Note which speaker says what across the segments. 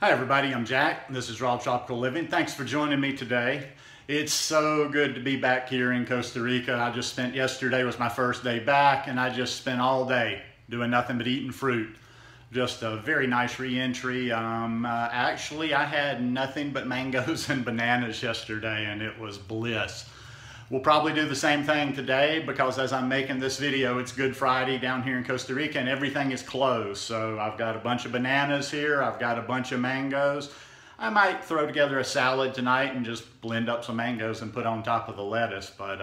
Speaker 1: Hi everybody, I'm Jack. This is Raw Tropical Living. Thanks for joining me today. It's so good to be back here in Costa Rica. Yesterday was my first day back, and I just spent all day doing nothing but eating fruit. Just a very nice re-entry. Actually, I had nothing but mangoes and bananas yesterday, and it was bliss. We'll probably do the same thing today because as I'm making this video, it's Good Friday down here in Costa Rica and everything is closed. So I've got a bunch of bananas here. I've got a bunch of mangoes. I might throw together a salad tonight and just blend up some mangoes and put on top of the lettuce. But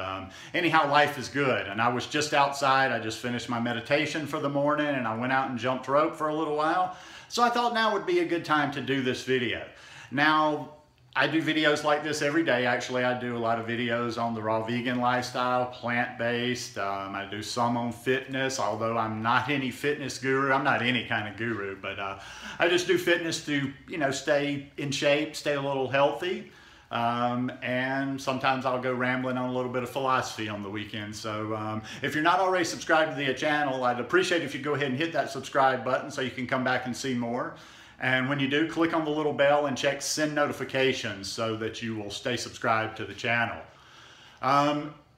Speaker 1: anyhow, life is good. And I was just outside. I just finished my meditation for the morning and I went out and jumped rope for a little while. So I thought now would be a good time to do this video. Now, I do videos like this every day. Actually, I do a lot of videos on the raw vegan lifestyle, plant-based. I do some on fitness, although I'm not any fitness guru. I'm not any kind of guru, but I just do fitness to, stay in shape, stay a little healthy. And sometimes I'll go rambling on a little bit of philosophy on the weekend. So if you're not already subscribed to the channel, I'd appreciate if you go ahead and hit that subscribe button so you can come back and see more. And when you do, click on the little bell and check send notifications so that you will stay subscribed to the channel.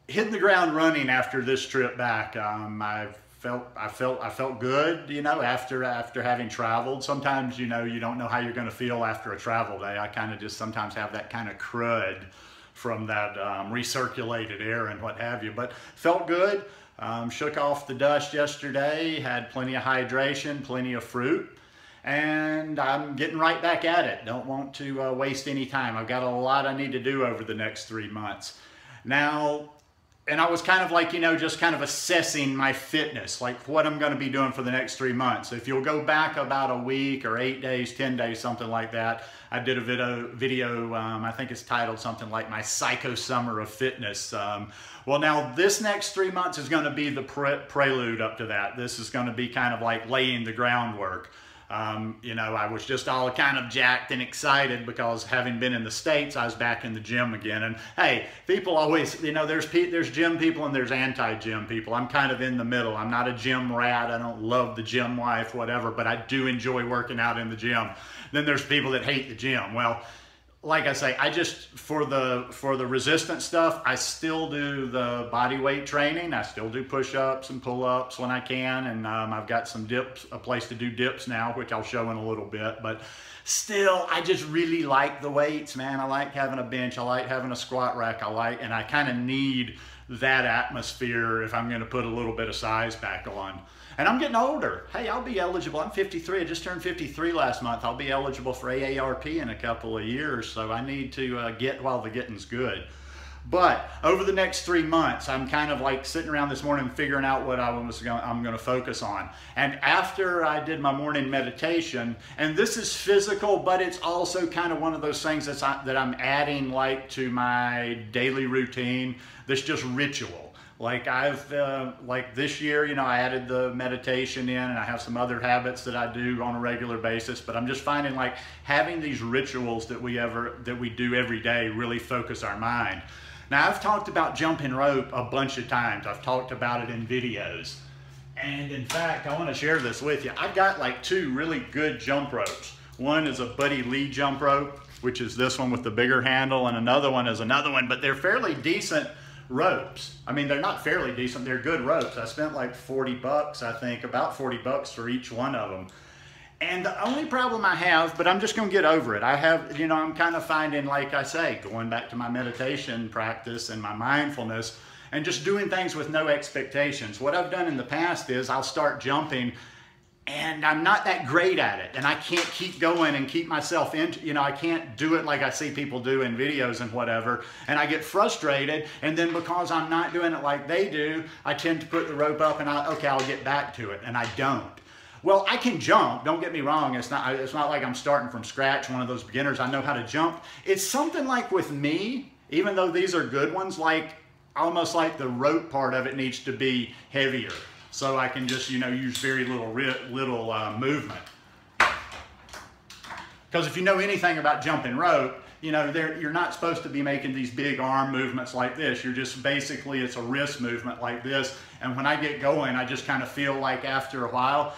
Speaker 1: Hitting the ground running after this trip back. I felt good, after having traveled. Sometimes, you don't know how you're going to feel after a travel day. I kind of just sometimes have that kind of crud from that recirculated air and what have you. But felt good. Shook off the dust yesterday. Had plenty of hydration, plenty of fruit. And I'm getting right back at it. Don't want to waste any time. I've got a lot I need to do over the next 3 months. Now, and I was kind of like, just kind of assessing my fitness, like what I'm going to be doing for the next 3 months. If you'll go back about a week or 8 days, 10 days, something like that, I did a video, I think it's titled something like My Psycho Summer of Fitness. Well, now this next 3 months is going to be the prelude up to that. This is going to be kind of like laying the groundwork. I was just all kind of jacked and excited because having been in the States, I was back in the gym again. And hey, people always, there's gym people and there's anti-gym people. I'm kind of in the middle. I'm not a gym rat. I don't love the gym life, whatever, but I do enjoy working out in the gym. Then there's people that hate the gym. Well, like I say, I just, for the resistance stuff, I still do the body weight training. I still do push-ups and pull-ups when I can. And I've got some dips, a place to do dips now, which I'll show in a little bit. But still, I just really like the weights, man. I like having a bench. I like having a squat rack. And I kind of need that atmosphere if I'm going to put a little bit of size back on. And I'm getting older. Hey, I'll be eligible. I'm 53. I just turned 53 last month. I'll be eligible for AARP in a couple of years. So I need to get while the getting's good. But over the next 3 months, I'm kind of like sitting around this morning figuring out what I'm going to focus on. And after I did my morning meditation, and this is physical, but it's also kind of one of those things that I'm adding like to my daily routine. That's just ritual. Like like this year, I added the meditation in, and I have some other habits that I do on a regular basis, but I'm just finding like having these rituals that we do every day really focus our mind. Now, I've talked about jumping rope a bunch of times. I've talked about it in videos. And in fact, I want to share this with you. I've got like 2 really good jump ropes. One is a Buddy Lee jump rope, which is this one with the bigger handle, and another one is another one, but they're fairly decent ropes. I mean, they're not fairly decent, they're good ropes. I spent like 40 bucks, I think, about 40 bucks for each one of them. And the only problem I have, but I'm just gonna get over it. I'm kind of finding, like I say, going back to my meditation practice and my mindfulness and just doing things with no expectations. What I've done in the past is I'll start jumping and I'm not that great at it, and I can't keep going and keep myself into, I can't do it like I see people do in videos and whatever, and I get frustrated, and then because I'm not doing it like they do, I tend to put the rope up and okay, I'll get back to it, and I don't. Well, I can jump, don't get me wrong, it's not like I'm starting from scratch, one of those beginners, I know how to jump. It's something like with me, even though these are good ones, like almost like the rope part of it needs to be heavier. So I can just, use very little movement. Because if you know anything about jumping rope, you're not supposed to be making these big arm movements like this. You're just basically, it's a wrist movement like this. And when I get going, I just kind of feel like after a while,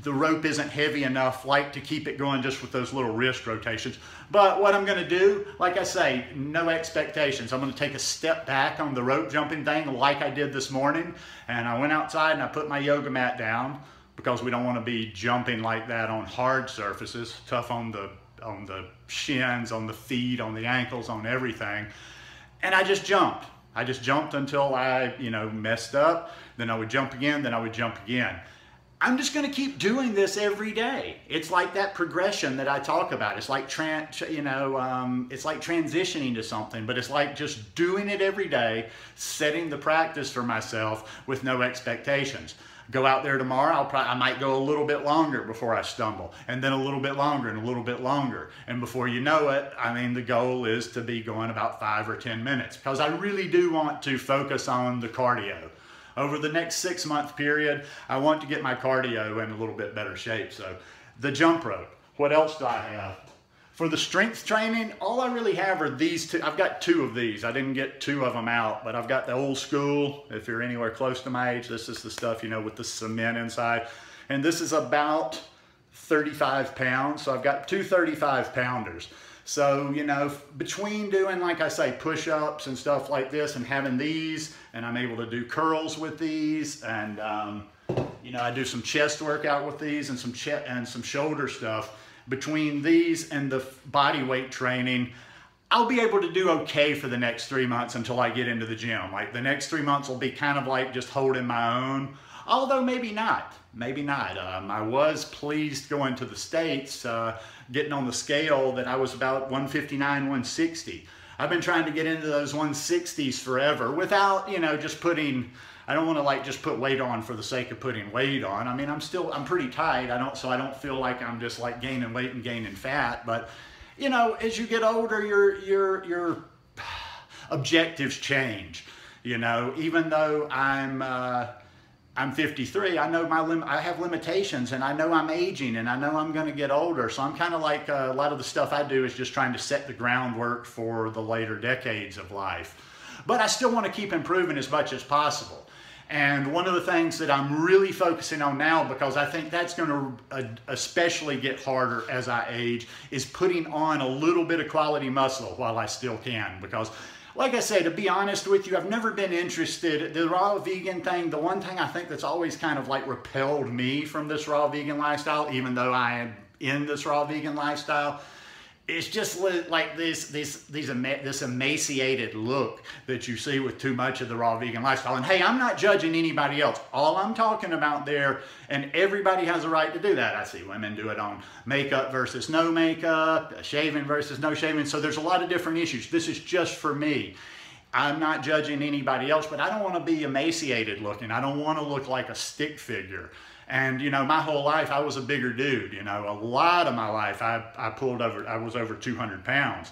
Speaker 1: the rope isn't heavy enough like to keep it going just with those little wrist rotations. But what I'm gonna do, like I say, no expectations. I'm gonna take a step back on the rope jumping thing like I did this morning. And I went outside and I put my yoga mat down because we don't wanna be jumping like that on hard surfaces, tough on the shins, on the feet, on the ankles, on everything. And I just jumped. I just jumped until I, messed up. Then I would jump again, then I would jump again. I'm just gonna keep doing this every day. It's like that progression that I talk about. It's like it's like transitioning to something, but it's like just doing it every day, setting the practice for myself with no expectations. Go out there tomorrow, I might go a little bit longer before I stumble, and then a little bit longer and a little bit longer. And before you know it, the goal is to be going about 5 or 10 minutes because I really do want to focus on the cardio. Over the next 6-month period, I want to get my cardio in a little bit better shape. So the jump rope, what else do I have? For the strength training, all I really have are these two. I've got 2 of these. I didn't get 2 of them out, but I've got the old school. If you're anywhere close to my age, this is the stuff, with the cement inside. And this is about 35 pounds. So I've got 2 35-pounders. So, between doing, like I say, push-ups and stuff like this and having these, and I'm able to do curls with these, and, I do some chest workout with these and some shoulder stuff. Between these and the body weight training, I'll be able to do okay for the next 3 months until I get into the gym. Like the next 3 months will be kind of like just holding my own, although maybe not. Maybe not. I was pleased going to the States, getting on the scale that I was about 159, 160. I've been trying to get into those 160s forever without, just putting, I don't want to just put weight on for the sake of putting weight on. I'm pretty tight. So I don't feel like I'm just like gaining weight and gaining fat. But, as you get older, your objectives change. Even though I'm 53, I know I have limitations, and I know I'm aging, and I know I'm going to get older. So I'm kind of like a lot of the stuff I do is just trying to set the groundwork for the later decades of life. But I still want to keep improving as much as possible. And one of the things that I'm really focusing on now, because I think that's going to especially get harder as I age, is putting on a little bit of quality muscle while I still can. Because like I say, to be honest with you, I've never been interested. The raw vegan thing, the one thing I think that's always kind of like repelled me from this raw vegan lifestyle, even though I am in this raw vegan lifestyle, it's just like this emaciated look that you see with too much of the raw vegan lifestyle. And hey, I'm not judging anybody else. All I'm talking about there, and everybody has a right to do that. I see women do it on makeup versus no makeup, shaving versus no shaving. So there's a lot of different issues. This is just for me. I'm not judging anybody else, but I don't want to be emaciated looking. I don't want to look like a stick figure. And, my whole life, I was a bigger dude. A lot of my life, I was over 200 pounds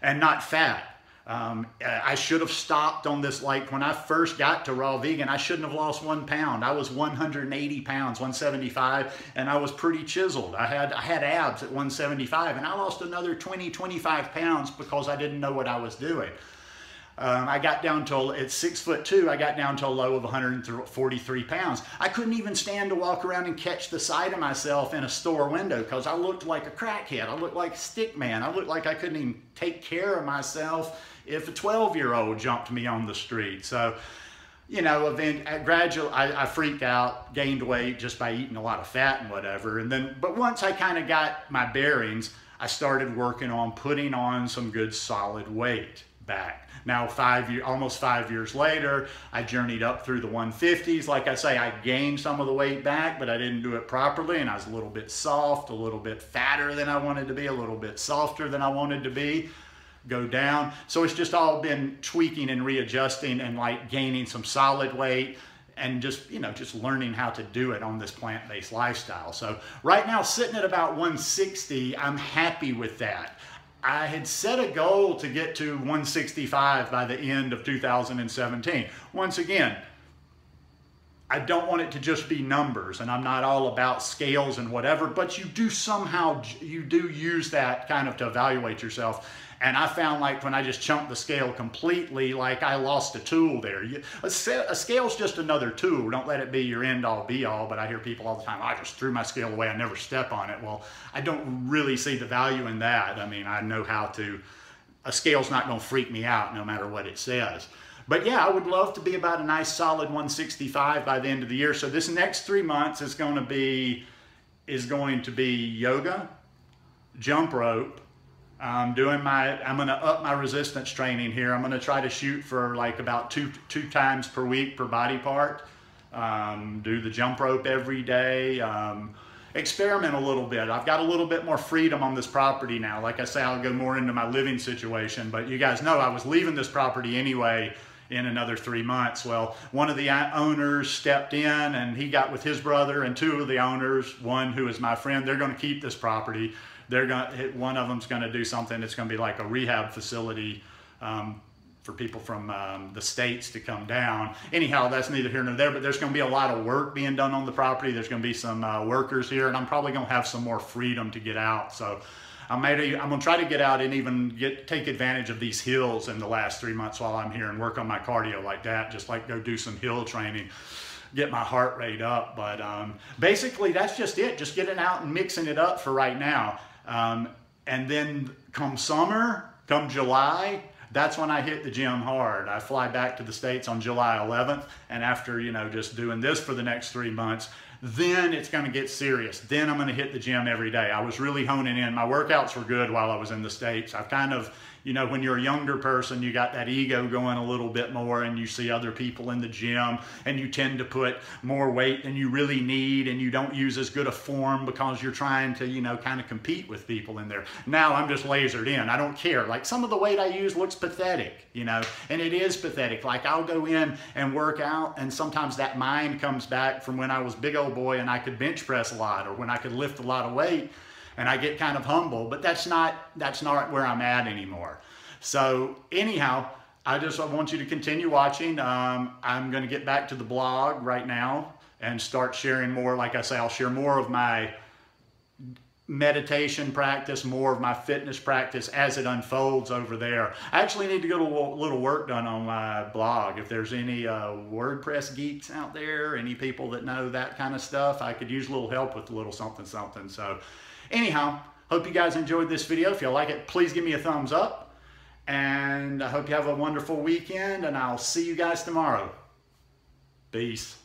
Speaker 1: and not fat. I should have stopped on this. Like when I first got to raw vegan, I shouldn't have lost 1 pound. I was 180 pounds, 175, and I was pretty chiseled. I had abs at 175, and I lost another 20, 25 pounds because I didn't know what I was doing. I got down to, at 6'2", I got down to a low of 143 pounds. I couldn't even stand to walk around and catch the sight of myself in a store window because I looked like a crackhead. I looked like a stick man. I looked like I couldn't even take care of myself if a 12-year-old jumped me on the street. So, gradually, I freaked out, gained weight just by eating a lot of fat and whatever. But once I kind of got my bearings, I started working on putting on some good solid weight back. Now, almost 5 years later, I journeyed up through the 150s. Like I say, I gained some of the weight back, but I didn't do it properly, and I was a little bit soft, a little bit fatter than I wanted to be, a little bit softer than I wanted to be, go down. So it's just all been tweaking and readjusting and like gaining some solid weight and just learning how to do it on this plant-based lifestyle. So right now, sitting at about 160, I'm happy with that. I had set a goal to get to 165 by the end of 2017. Once again, I don't want it to just be numbers, and I'm not all about scales and whatever, but you do somehow, you do use that kind of to evaluate yourself. And I found like when I just chunked the scale completely, like I lost a tool there. A scale's just another tool. Don't let it be your end all be all, but I hear people all the time, I just threw my scale away, I never step on it. Well, I don't really see the value in that. I mean, I know how to, a scale's not gonna freak me out no matter what it says. But yeah, I would love to be about a nice solid 165 by the end of the year. So this next 3 months is going to be yoga, jump rope. I'm going to up my resistance training here. I'm going to try to shoot for like about two times per week per body part. Do the jump rope every day. Experiment a little bit. I've got a little bit more freedom on this property now. Like I say, I'll go more into my living situation, but you guys know I was leaving this property anyway in another 3 months. Well, one of the owners stepped in and he got with his brother, and two of the owners, one who is my friend, they're going to keep this property. One of them's going to do something that's going to be like a rehab facility for people from the States to come down. Anyhow, that's neither here nor there, but there's going to be a lot of work being done on the property. There's going to be some workers here, and I'm probably going to have some more freedom to get out. So I'm going to try to get out and even take advantage of these hills in the last 3 months while I'm here and work on my cardio like that, just like go do some hill training, get my heart rate up. But basically that's just it, just getting out and mixing it up for right now. And then come summer, come July, that's when I hit the gym hard. I fly back to the States on July 11th, and after, you know, just doing this for the next 3 months, then it's going to get serious. Then I'm going to hit the gym every day. I was really honing in. My workouts were good while I was in the States. I've kind of, you know, when you're a younger person, you got that ego going a little bit more, and you see other people in the gym, and you tend to put more weight than you really need, and you don't use as good a form because you're trying to, you know, kind of compete with people in there. Now I'm just lasered in. I don't care. Like, some of the weight I use looks pathetic, you know, and it is pathetic. Like, I'll go in and work out, and sometimes that mind comes back from when I was big old boy and I could bench press a lot, or when I could lift a lot of weight, and I get kind of humble. But that's not where I'm at anymore. So anyhow, I want you to continue watching. I'm going to get back to the blog right now and start sharing more. Like I say, I'll share more of my meditation practice, more of my fitness practice as it unfolds over there. I actually need to get a little work done on my blog. If there's any WordPress geeks out there, any people that know that kind of stuff, I could use a little help with a little something. So anyhow, hope you guys enjoyed this video. If you like it, please give me a thumbs up. And I hope you have a wonderful weekend, and I'll see you guys tomorrow. Peace.